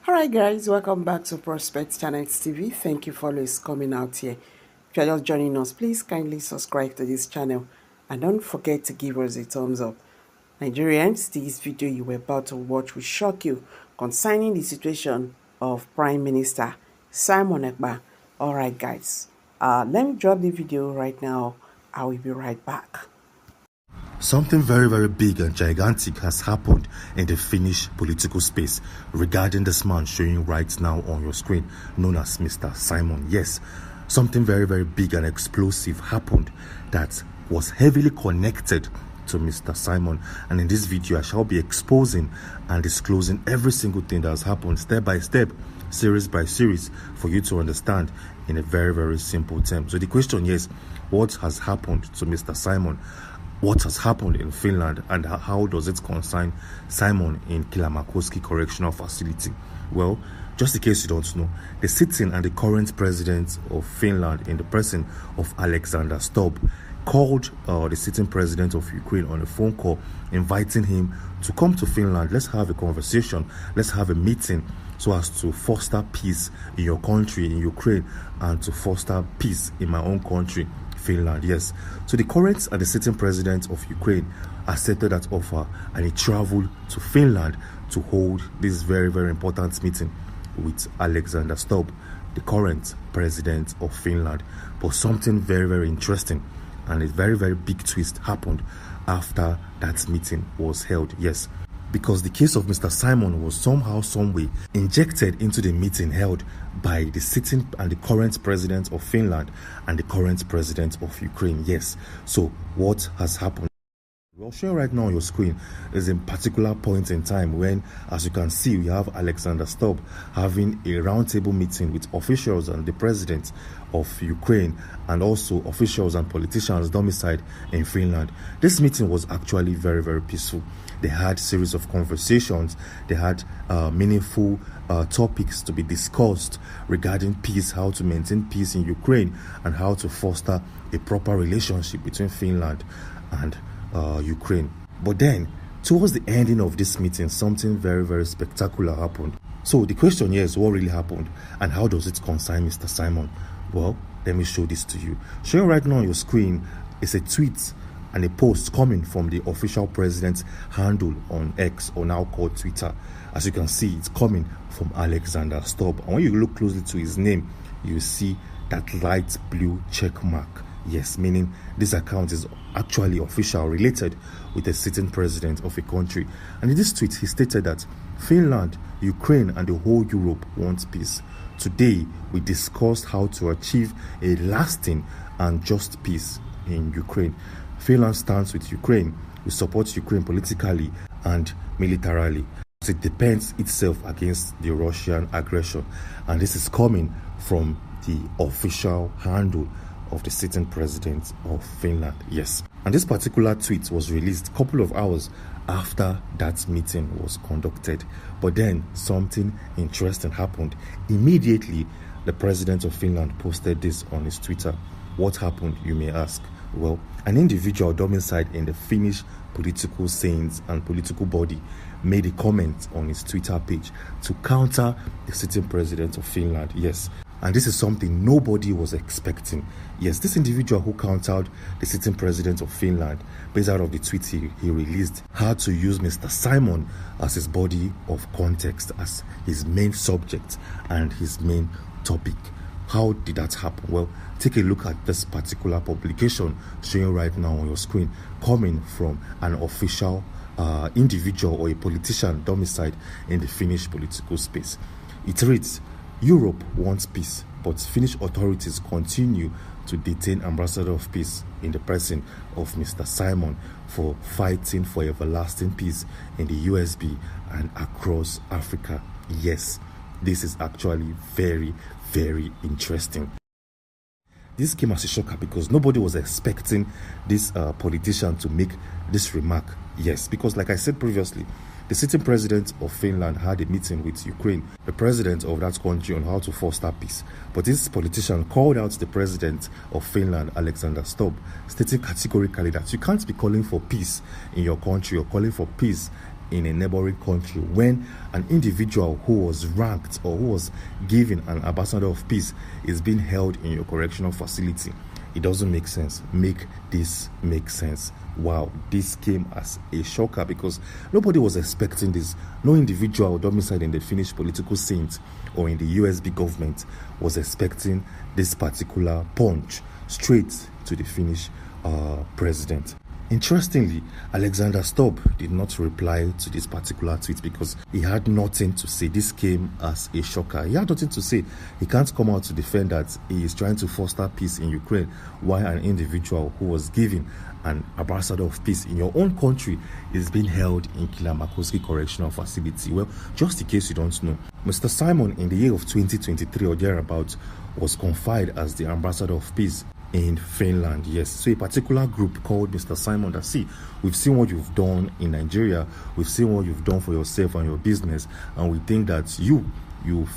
Alright guys, welcome back to Prospect Channels TV. Thank you for always coming out here. If you're just joining us, please kindly subscribe to this channel and don't forget to give us a thumbs up. Nigerians, this video you were about to watch will shock you concerning the situation of Prime Minister Simon Ekpa. Alright guys, let me drop the video right now. I will be right back. Something very, very big and gigantic has happened in the Finnish political space regarding this man showing right now on your screen, known as Mr. Simon. Yes, something very, very big and explosive happened that was heavily connected to Mr. Simon. And in this video, I shall be exposing and disclosing every single thing that has happened step by step, series by series, for you to understand in a very, very simple term. So the question is, what has happened to Mr. Simon? What has happened in Finland, and how does it concern Simon in Kilamakoski Correctional Facility? Well, just in case you don't know, the sitting and the current president of Finland, in the person of Alexander Stubb, called the sitting president of Ukraine on a phone call, inviting him to come to Finland. Let's have a conversation. Let's have a meeting so as to foster peace in your country, in Ukraine, and to foster peace in my own country, Finland. Yes, so the current and the sitting president of Ukraine accepted that offer, and he traveled to Finland to hold this very, very important meeting with Alexander Stubb, the current president of Finland. But something very, very interesting and a very, very big twist happened after that meeting was held. Yes, because the case of Mr. Simon was somehow, some way injected into the meeting held by the sitting and the current president of Finland and the current president of Ukraine. Yes, so what has happened? Well, showing right now on your screen is a particular point in time when, as you can see, we have Alexander Stubb having a roundtable meeting with officials and the president of Ukraine, and also officials and politicians domiciled in Finland. This meeting was actually very, very peaceful. They had a series of conversations. They had meaningful topics to be discussed regarding peace, how to maintain peace in Ukraine, and how to foster a proper relationship between Finland and Ukraine. But then, towards the ending of this meeting, something very, very spectacular happened. So the question here is, what really happened, and how does it concern Mr. Simon? Well, let me show this to you. Showing right now on your screen is a tweet and a post coming from the official president's handle on X, or now called Twitter. As you can see, it's coming from Alexander Stubb. And when you look closely to his name, you see that light blue check mark. Yes, meaning this account is actually official, related with the sitting president of a country. And in this tweet, he stated that Finland, Ukraine, and the whole Europe want peace. Today, we discussed how to achieve a lasting and just peace in Ukraine. Finland stands with Ukraine. We support Ukraine politically and militarily. It defends itself against the Russian aggression. And this is coming from the official handle of the sitting president of Finland. Yes, and this particular tweet was released a couple of hours after that meeting was conducted. But then something interesting happened. Immediately, the president of Finland posted this on his Twitter. What happened, you may ask? Well, an individual domiciled in the Finnish political scenes and political body made a comment on his Twitter page to counter the sitting president of Finland. Yes, and this is something nobody was expecting. Yes, this individual who countered the sitting president of Finland, based out of the tweet he released, had to use Mr. Simon as his body of context, as his main subject and his main topic. How did that happen? Well, take a look at this particular publication showing right now on your screen, coming from an official individual or a politician domiciled in the Finnish political space. It reads, Europe wants peace, but Finnish authorities continue to detain Ambassador of Peace in the person of Mr. Simon for fighting for everlasting peace in the USB and across Africa. Yes, this is actually very, very interesting. This came as a shocker because nobody was expecting this politician to make this remark. Yes, because like I said previously, the sitting president of Finland had a meeting with Ukraine, the president of that country, on how to foster peace. But this politician called out the president of Finland, Alexander Stubb, stating categorically that you can't be calling for peace in your country or calling for peace in a neighboring country when an individual who was ranked or who was given an ambassador of peace is being held in your correctional facility? It doesn't make sense. Make this make sense. Wow, this came as a shocker because nobody was expecting this. No individual domiciled in the Finnish political scene or in the USB government was expecting this particular punch straight to the Finnish president. Interestingly, Alexander Stubb did not reply to this particular tweet because he had nothing to say. This came as a shocker. He had nothing to say. He can't come out to defend that he is trying to foster peace in Ukraine while an individual who was given an ambassador of peace in your own country is being held in Kilamakoski Correctional Facility. Well, just in case you don't know, Mr. Simon in the year of 2023 or thereabouts was confined as the ambassador of peace in Finland. Yes, so a particular group called Mr. Simon that, see, we've seen what you've done in Nigeria, we've seen what you've done for yourself and your business, and we think that you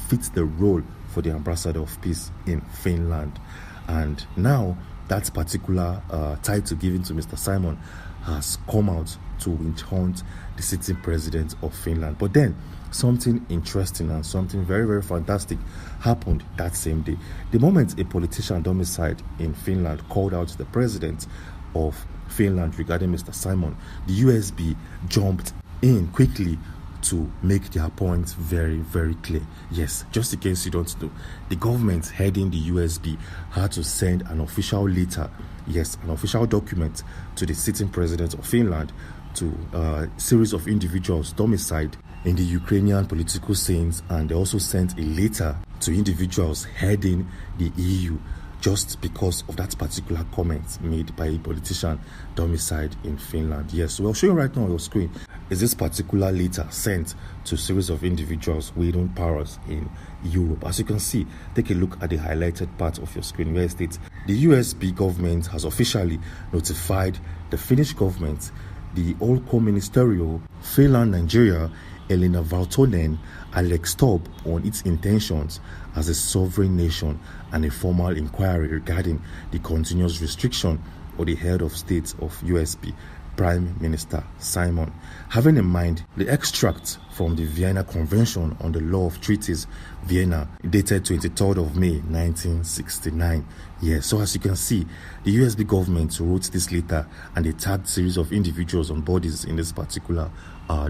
fit the role for the ambassador of peace in Finland. And now that particular title given to Mr. Simon has come out to witch hunt the sitting president of Finland. But then something interesting and something very, very fantastic happened that same day. The moment a politician domiciled in Finland called out the president of Finland regarding Mr. Simon, the USB jumped in quickly to make their points very, very clear. Yes, just in case you don't know, the government heading the USB had to send an official letter, yes, an official document to the sitting president of Finland, to a series of individuals domiciled in the Ukrainian political scenes, and they also sent a letter to individuals heading the EU just because of that particular comment made by a politician domiciled in Finland. Yes, so I'll show you right now on your screen is this particular letter sent to a series of individuals wielding powers in Europe. As you can see, take a look at the highlighted part of your screen where it states the USB government has officially notified the Finnish government, the Ulkoministeriö, Finland, Nigeria, Elina Valtonen, Alex Stubb on its intentions as a sovereign nation and a formal inquiry regarding the continuous restriction of the head of state of USB, Prime Minister Simon. Having in mind the extract from the Vienna Convention on the Law of Treaties, Vienna, dated 23rd of May 1969. Yes, so as you can see, the USB government wrote this letter and they tagged series of individuals and bodies in this particular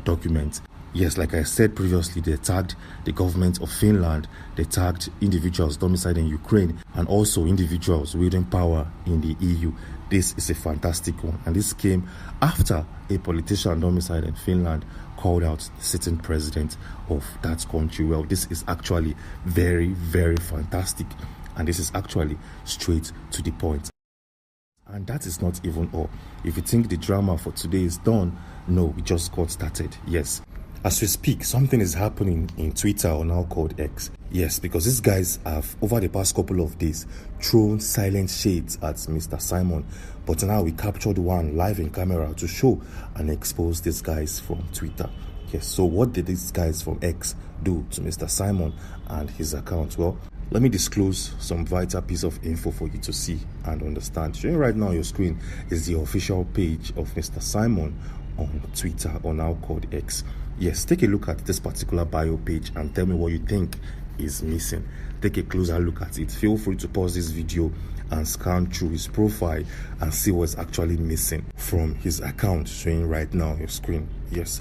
document. Yes, like I said previously, they tagged the government of Finland, they tagged individuals domiciled in Ukraine, and also individuals wielding power in the EU. This is a fantastic one, and this came after a politician domiciled in Finland called out the sitting president of that country. Well, this is actually very, very fantastic, and this is actually straight to the point. And that is not even all. If you think the drama for today is done, no, we just got started. Yes. As we speak, something is happening in Twitter, or now called X. Yes, because these guys have, over the past couple of days, thrown silent shades at Mr. Simon. But now we captured one live in camera to show and expose these guys from Twitter. Yes, so what did these guys from X do to Mr. Simon and his account? Well, let me disclose some vital piece of info for you to see and understand. Showing right now on your screen is the official page of Mr. Simon on Twitter, or now called X. Yes, take a look at this particular bio page and tell me what you think is missing. Take a closer look at it. Feel free to pause this video and scan through his profile and see what's actually missing from his account showing right now on your screen. Yes.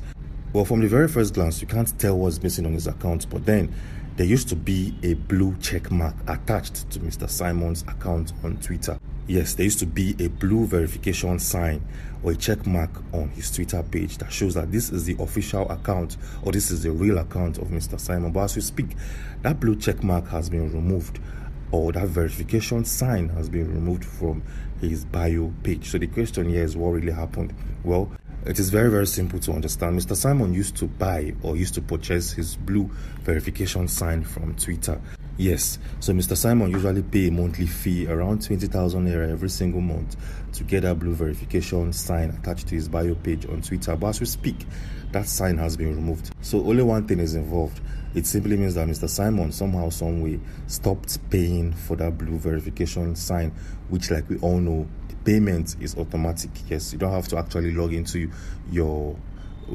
Well, from the very first glance, you can't tell what's missing on his account, but then there used to be a blue check mark attached to Mr. Simon's account on Twitter. Yes, there used to be a blue verification sign or a check mark on his Twitter page that shows that this is the official account, or this is the real account of Mr. Simon. But as we speak, that blue check mark has been removed, or that verification sign has been removed from his bio page. So the question here is, what really happened? Well, it is very, very simple to understand. Mr. Simon used to buy or used to purchase his blue verification sign from Twitter. Yes, so Mr. Simon usually pay a monthly fee around 20,000 naira every single month to get that blue verification sign attached to his bio page on Twitter. But as we speak, that sign has been removed. So only one thing is involved. It simply means that Mr. Simon somehow, some way stopped paying for that blue verification sign, which, like we all know, the payment is automatic. Yes, you don't have to actually log into your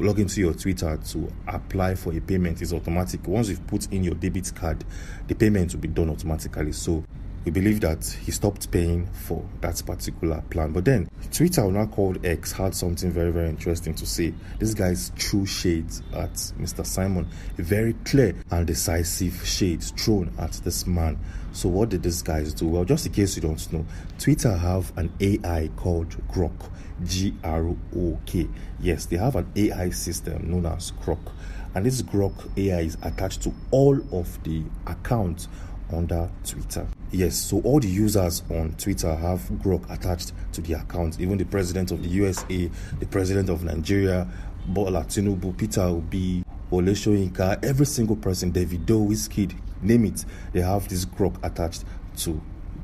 log into your Twitter to apply for a payment is automatic. Once you've put in your debit card, the payment will be done automatically. So we believe that he stopped paying for that particular plan. But then Twitter, now called X, had something very, very interesting to say. This guy's true shades at Mr. Simon, a very clear and decisive shades thrown at this man. So what did these guys do? Well, just in case you don't know, Twitter have an AI called Grok, Grok. Yes, they have an AI system known as Grok, and this Grok AI is attached to all of the accounts under Twitter. Yes, so all the users on Twitter have Grok attached to the account. Even the president of the USA, the president of Nigeria, Bola Tinubu, Peter Obi, Wole Soyinka, every single person, Davido, Wizkid, name it, they have this Grok attached to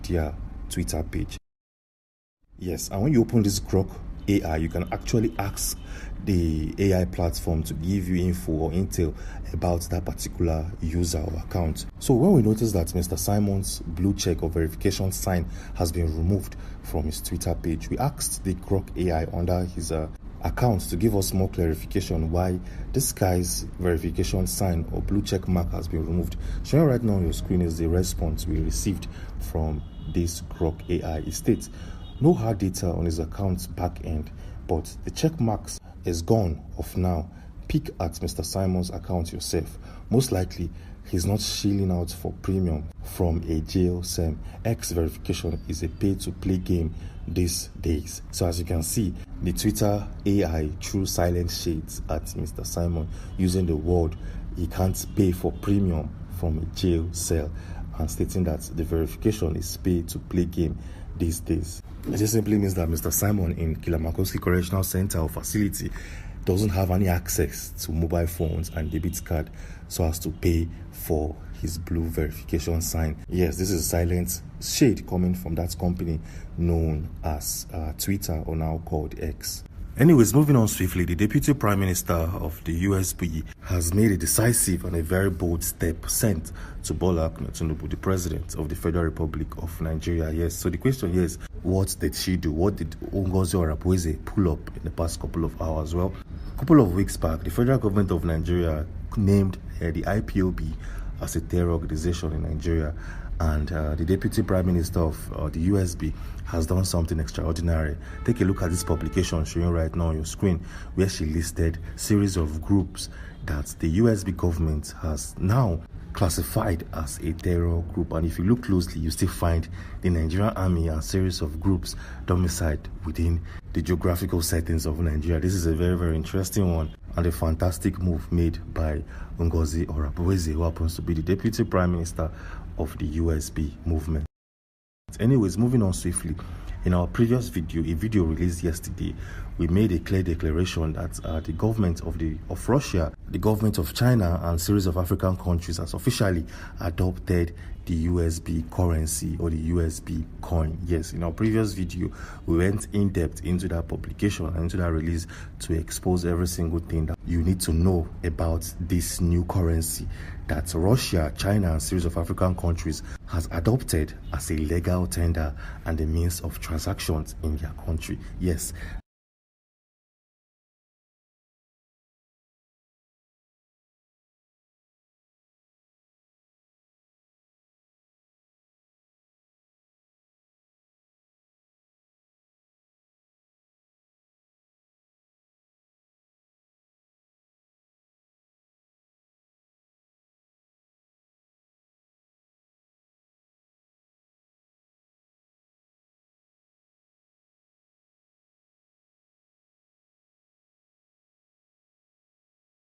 their Twitter page. Yes, and when you open this Grok AI, you can actually ask the AI platform to give you info or intel about that particular user or account. So when we notice that Mr. Simon's blue check or verification sign has been removed from his Twitter page, we asked the Grok AI under his account to give us more clarification why this guy's verification sign or blue check mark has been removed. Showing right now on your screen is the response we received from this Grok AI. It states, no hard data on his account's back end, but the check marks is gone off now. Peek at Mr. Simon's account yourself. Most likely, he's not shilling out for premium from a jail cell. X verification is a pay-to-play game these days. So as you can see, the Twitter AI threw silent shades at Mr. Simon using the word he can't pay for premium from a jail cell and stating that the verification is pay-to-play game these days. It just simply means that Mr. Simon in Kilamakowski Correctional Center or facility doesn't have any access to mobile phones and debit card so as to pay for his blue verification sign. Yes, this is a silent shade coming from that company known as Twitter, or now called X. Anyways, moving on swiftly, the Deputy Prime Minister of the USB has made a decisive and a very bold step sent to Bola Tinubu, the President of the Federal Republic of Nigeria. Yes, so the question here is, what did she do? What did Ngozi Orakwe pull up in the past couple of hours? Well, a couple of weeks back, the federal government of Nigeria named the IPOB as a terror organization in Nigeria, and the Deputy Prime Minister of the USB has done something extraordinary. Take a look at this publication showing right now on your screen, where she listed series of groups that the USB government has now classified as a terror group. And if you look closely, you still find the Nigerian Army and series of groups domiciled within the geographical settings of Nigeria. This is a very, very interesting one and a fantastic move made by Ngozi Orakwe, who happens to be the Deputy Prime Minister of the USB movement. Anyways, moving on swiftly, in our previous video, a video released yesterday, we made a clear declaration that the government of Russia, the government of China, and series of African countries has officially adopted the USB currency or the USB coin. Yes, in our previous video, we went in depth into that publication and into that release to expose every single thing that you need to know about this new currency that Russia, China, and series of African countries has adopted as a legal tender and a means of transactions in their country. Yes,